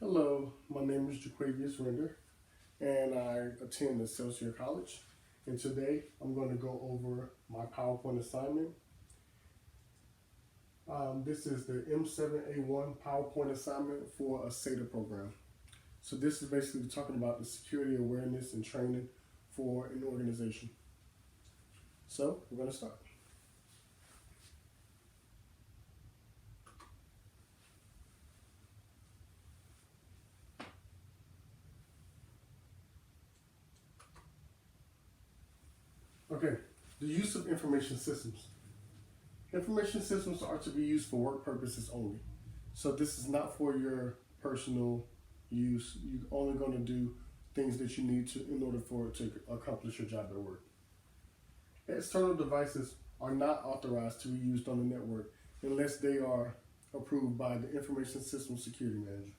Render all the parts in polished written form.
Hello, my name is Jaquavius Render, and I attend Excelsior College. And today I'm going to go over my PowerPoint assignment. This is the M7A1 PowerPoint assignment for a SETA program. So this is basically talking about the security awareness and training for an organization. So we're going to start. Okay, the use of information systems. Information systems are to be used for work purposes only. So this is not for your personal use. You're only going to do things that you need to in order for it to accomplish your job at work. External devices are not authorized to be used on the network unless they are approved by the Information System Security Manager.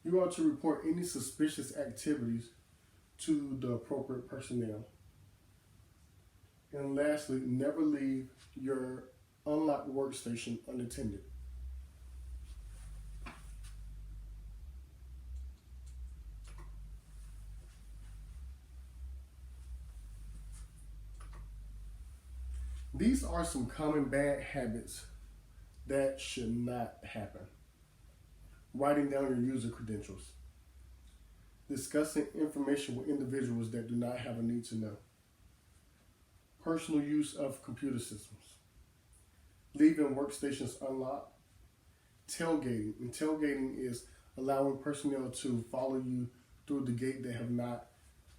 You are to report any suspicious activities to the appropriate personnel. And lastly, never leave your unlocked workstation unattended. These are some common bad habits that should not happen. Writing down your user credentials. Discussing information with individuals that do not have a need to know. Personal use of computer systems. Leaving workstations unlocked. Tailgating. And tailgating is allowing personnel to follow you through the gate that have not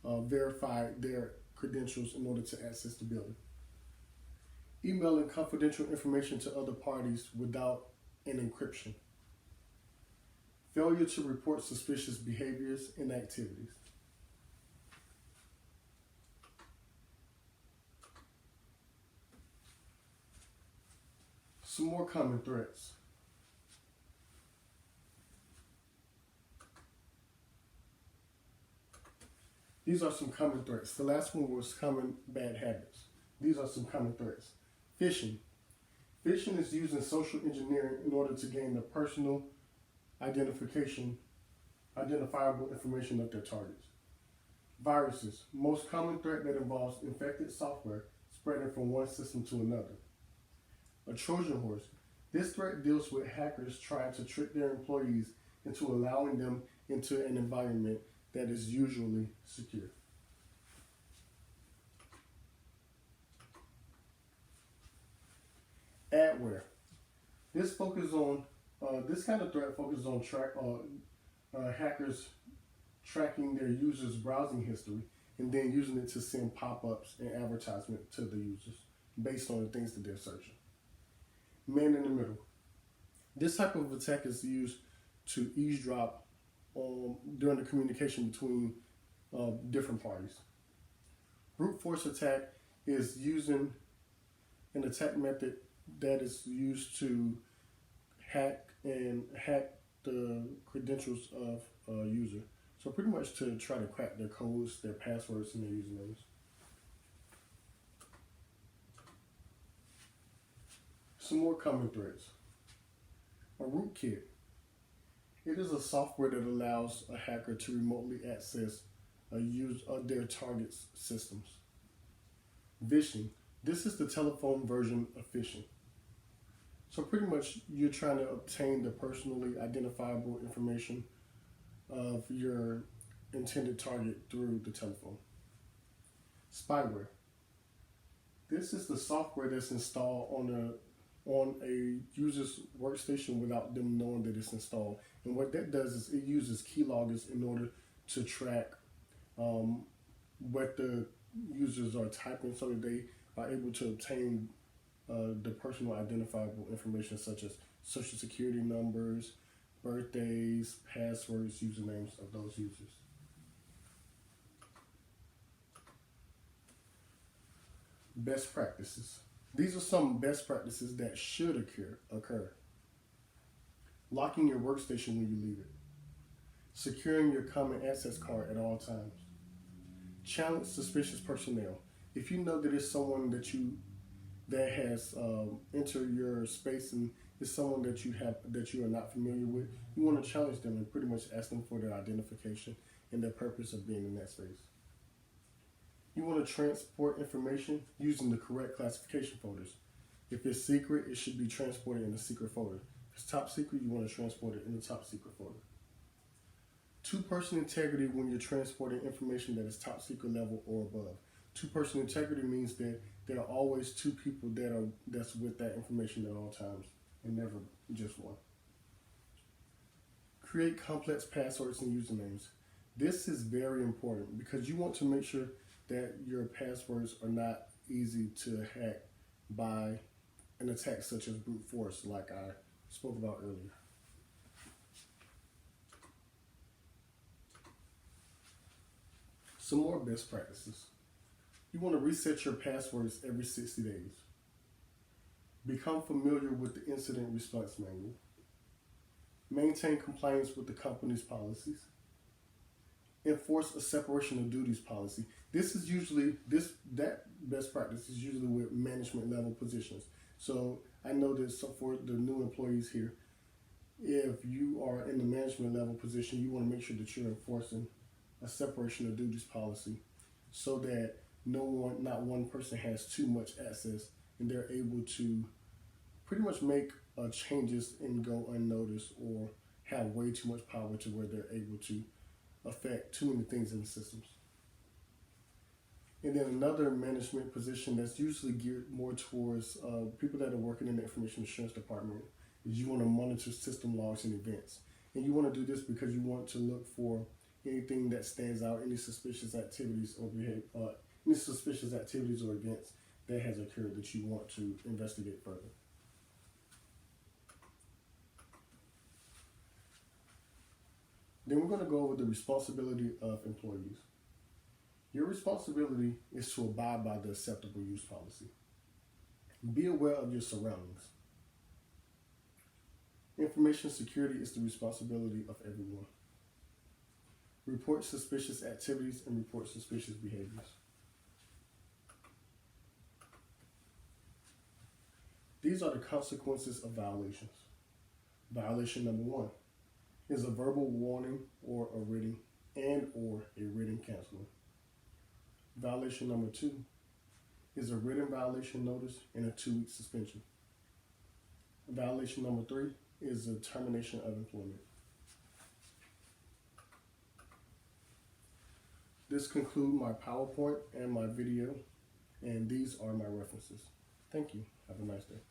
verified their credentials in order to access the building. Emailing confidential information to other parties without an encryption. Failure to report suspicious behaviors and activities. Some more common threats. These are some common threats. The last one was common bad habits. These are some common threats. Phishing. Phishing is using social engineering in order to gain the personal identifiable information of their targets. Viruses. Most common threat that involves infected software spreading from one system to another. A Trojan horse. This threat deals with hackers trying to trick their employees into allowing them into an environment that is usually secure. Adware. This kind of threat focuses on hackers tracking their users' browsing history and then using it to send pop-ups and advertisement to the users based on the things that they're searching. Man in the middle. This type of attack is used to eavesdrop during the communication between different parties. Brute force attack is using an attack method that is used to hack the credentials of a user. So pretty much to try to crack their codes, their passwords, and their usernames. Some more common threats. A rootkit. It is a software that allows a hacker to remotely access their target's systems. Vishing. This is the telephone version of phishing. So pretty much you're trying to obtain the personally identifiable information of your intended target through the telephone. Spyware. This is the software that's installed on a user's workstation without them knowing that it's installed. And what that does is it uses keyloggers in order to track what the users are typing so that they are able to obtain the personal identifiable information such as social security numbers, birthdays, passwords, usernames of those users. Best practices. These are some best practices that should occur. Locking your workstation when you leave it. Securing your common access card at all times. Challenge suspicious personnel. If you know that it's someone that has entered your space and is someone that you are not familiar with, you want to challenge them and pretty much ask them for their identification and their purpose of being in that space. You want to transport information using the correct classification folders. If it's secret, it should be transported in the secret folder. If it's top secret, you want to transport it in the top secret folder. Two-person integrity when you're transporting information that is top secret level or above. Two-person integrity means that there are always two people that's with that information at all times, and never just one. Create complex passwords and usernames. This is very important because you want to make sure that your passwords are not easy to hack by an attack such as brute force, like I spoke about earlier. Some more best practices. You want to reset your passwords every 60 days. Become familiar with the incident response manual. Maintain compliance with the company's policies. Enforce a separation of duties policy. That best practice is usually with management level positions. So I know that for the new employees here, if you are in the management level position, you want to make sure that you're enforcing a separation of duties policy so that not one person has too much access and they're able to pretty much make changes and go unnoticed or have way too much power to where they're able to affect too many things in the systems. And then another management position that's usually geared more towards people that are working in the information assurance department is you want to monitor system logs and events. And you want to do this because you want to look for anything that stands out, any suspicious activities or events that has occurred that you want to investigate further. Then we're going to go over the responsibility of employees. Your responsibility is to abide by the acceptable use policy. Be aware of your surroundings. Information security is the responsibility of everyone. Report suspicious activities and report suspicious behaviors. These are the consequences of violations. Violation number 1 is a verbal warning or a written canceling. Violation number 2 is a written violation notice and a 2-week suspension. Violation number 3 is a termination of employment. This concludes my PowerPoint and my video, and these are my references. Thank you. Have a nice day.